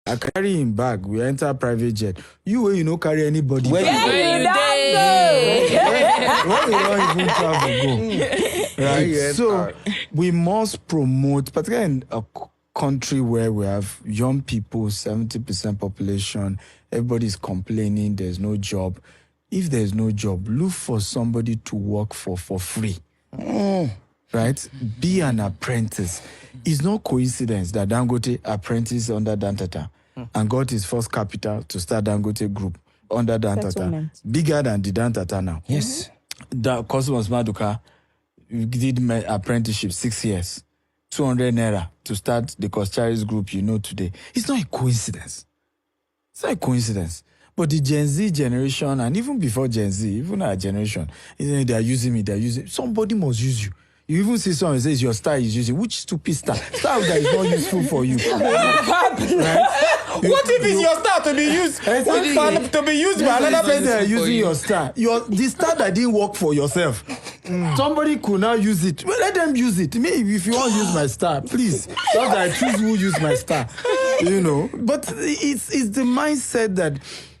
I carry him bag. We enter private jet. You know carry anybody. Where Where you don't even travel go. Right. So we must promote, particularly in a country where we have young people, 70% population. Everybody's complaining. There's no job. If there's no job, look for somebody to work for free. Right? Be an apprentice. It's no coincidence that Dangote apprentice under Dantata and got his first capital to start Dangote Group under Dantata. Bigger than the Dantata now. Yes. The Cosmos Maduka did my apprenticeship 6 years. 200 naira to start the Koschari's group you know today. It's not a coincidence. It's not a coincidence. But the Gen Z generation, and even before Gen Z, even our generation, they are using me, somebody must use you. You even see someone says your star is using. Which stupid star? Star that is not useful for you. Right? What if it's your star to be used? To be used by another person? They are using your star. The star that didn't work for yourself. Somebody could now use it. Well, let them use it. Me, if you want to use my star, please. Because I choose who use my star. But it's the mindset that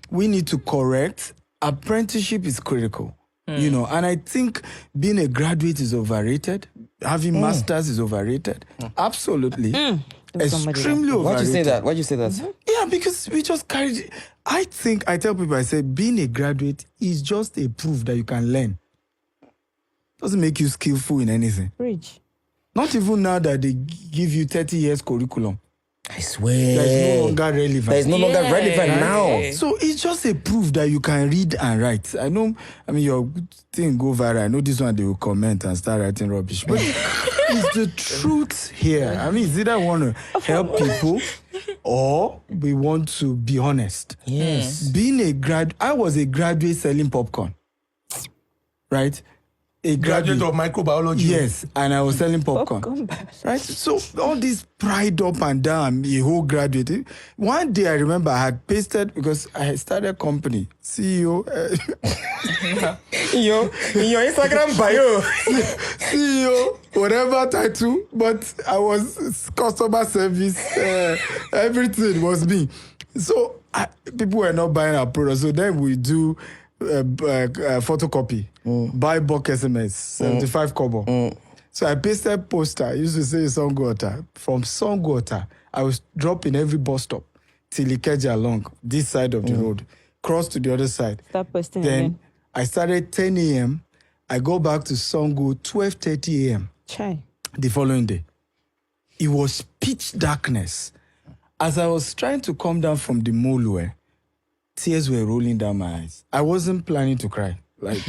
we need to correct. Apprenticeship is critical. And I think being a graduate is overrated. Having masters is overrated. Absolutely. Extremely overrated. Why'd you say that? Yeah, because we just carried. I tell people, I say, being a graduate is just a proof that you can learn. Doesn't make you skillful in anything. Rich. Not even now that they give you 30 years curriculum. I swear. That is no longer relevant. That is no longer relevant now. So it's just a proof that you can read and write. Your thing go viral. I know this one they will comment and start writing rubbish. But it's the truth here. It's either want to help people or we want to be honest. Yes. I was a graduate selling popcorn. Right? A graduate of microbiology. Yes, and I was selling popcorn. Right? So all this pride up and down, a whole graduate. One day I remember I had pasted, because I had started a company, CEO. In your Instagram bio. CEO, whatever title, but I was customer service, everything was me. So people were not buying our product. So then we do photocopy, buy bulk SMS, 75 kobo. So I pasted poster. I used to say Songwater. From Songwater, I was dropping every bus stop till Ikeja along this side of the road, cross to the other side. Start posting then again. I started 10 a.m. I go back to Songo 12:30 a.m. Chai. the following day. It was pitch darkness. As I was trying to come down from the mole, tears were rolling down my eyes. I wasn't planning to cry. Like,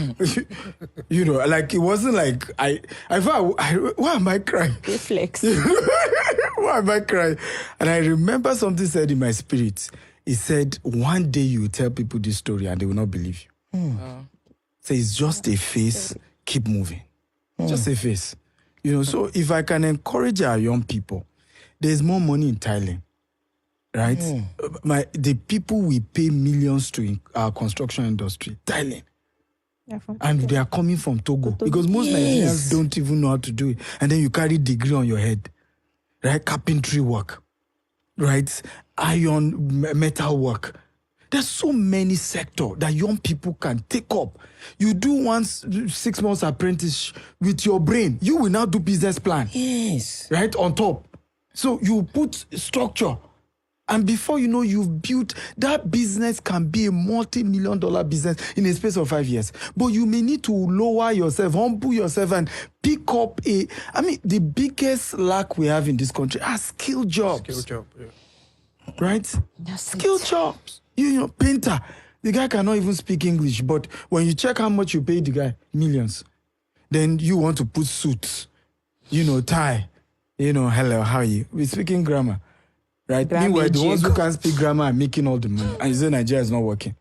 it wasn't like I thought, why am I crying? Reflex. Why am I crying? And I remember something said in my spirit. It said, one day you will tell people this story and they will not believe you. So it's just a face, keep moving. Just a face. So if I can encourage our young people, there's more money in Thailand. Right? The people we pay millions to in our construction industry, Thailand. Yeah, and they are coming from Togo. Because most Nigerians don't even know how to do it. And then you carry degree on your head. Right? Carpentry work. Right? Iron, metal work. There's so many sectors that young people can take up. You do 6 months apprentice with your brain. You will now do business plan. Yes. Right? On top. So you put structure. And before you know, you've built, that business can be a multi-million-dollar business in a space of 5 years. But you may need to lower yourself, humble yourself, and pick up the biggest lack we have in this country are skill jobs. Right? Skill jobs. Painter. The guy cannot even speak English, but when you check how much you pay the guy, millions. Then you want to put suits, tie, hello, how are you? We're speaking grammar. Right? Meanwhile, the ones who can't speak grammar are making all the money. And you say Nigeria is not working.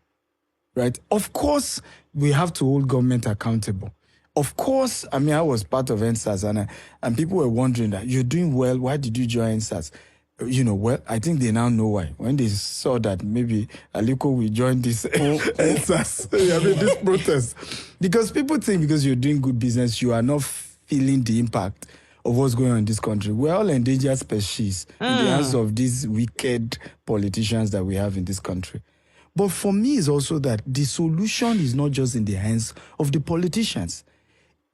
Right? Of course, we have to hold government accountable. Of course, I was part of NSAS and people were wondering that you're doing well. Why did you join NSAS? Well, I think they now know why. When they saw that maybe Aliko will join this NSAS, this protest. Because people think because you're doing good business, you are not feeling the impact of what's going on in this country. We're all endangered species in the hands of these wicked politicians that we have in this country. But for me, it's also that the solution is not just in the hands of the politicians.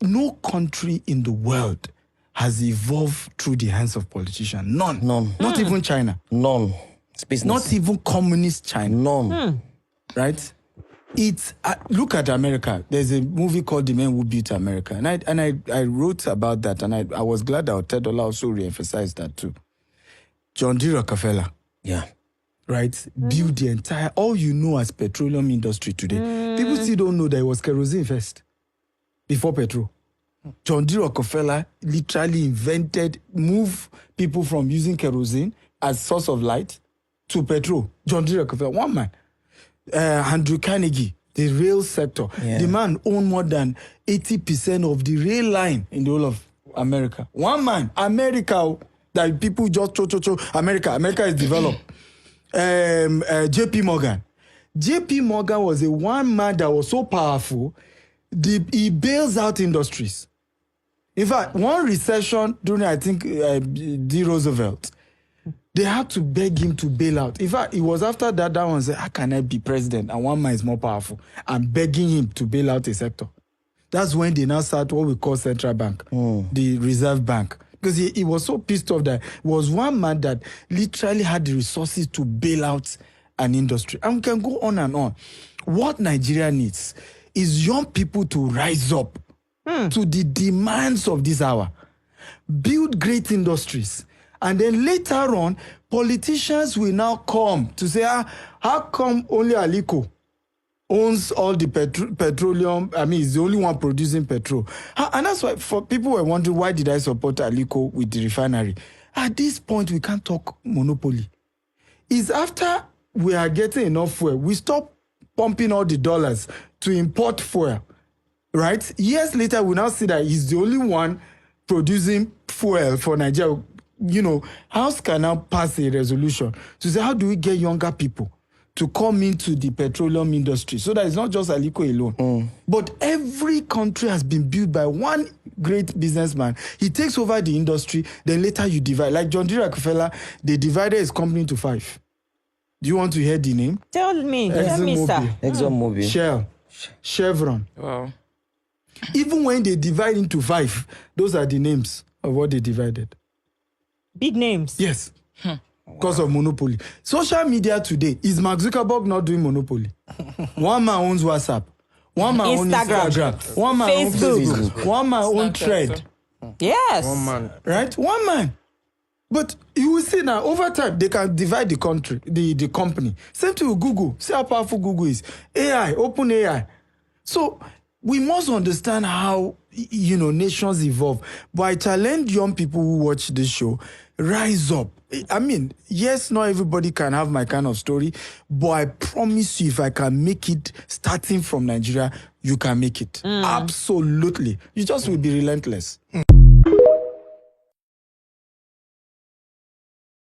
No country in the world has evolved through the hands of politicians. None. Not even China. None. It's business. Not even communist China. None. Right? It's look at America. There's a movie called The Man Who Built America, and I wrote about that, and I was glad that Tedola also re-emphasized that too. John D. Rockefeller, Yeah. right, built the entire. All you know as petroleum industry today, people still don't know that it was kerosene first, before petrol. John D. Rockefeller literally moved people from using kerosene as source of light to petrol. John D. Rockefeller, one man. Andrew Carnegie, the rail sector. Yeah. The man owned more than 80% of the rail line in the whole of America. One man, America, that people just America is developed. JP Morgan. JP Morgan was a one man that was so powerful, he bails out industries. In fact, one recession during, I think, D. Roosevelt, they had to beg him to bail out. In fact, it was after that one said, how can I be president? And one man is more powerful. I'm begging him to bail out a sector. That's when they now start what we call central bank, the reserve bank. Because he was so pissed off that it was one man that literally had the resources to bail out an industry. And we can go on and on. What Nigeria needs is young people to rise up to the demands of this hour. Build great industries. And then later on, politicians will now come to say, how come only Aliko owns all the petroleum? I mean, he's the only one producing petrol. And that's why for people were wondering, why did I support Aliko with the refinery? At this point, we can't talk monopoly. It's after we are getting enough fuel, we stop pumping all the dollars to import fuel, right? Years later, we now see that he's the only one producing fuel for Nigeria. You know, House can now pass a resolution to say, how do we get younger people to come into the petroleum industry so that it's not just Aliko alone. But every country has been built by one great businessman. He takes over the industry, then later you divide. Like John D. Rockefeller, they divided his company into 5. Do you want to hear the name? Tell me, sir. ExxonMobil. Shell, Chevron. Wow. Even when they divide into 5, those are the names of what they divided. Big names. Yes. Because of monopoly. Social media today, is Mark Zuckerberg not doing monopoly? One man owns WhatsApp. One man owns Instagram. One man owns Facebook. One man owns Thread. Yes. One man. Right? One man. But you will see now, over time, they can divide the country, the company. Same thing with Google. See how powerful Google is. AI, open AI. So we must understand how, nations evolve. But I challenge young people who watch this show, rise up. I mean, yes, not everybody can have my kind of story, but I promise you, if I can make it starting from Nigeria, you can make it. Absolutely. You just will be relentless.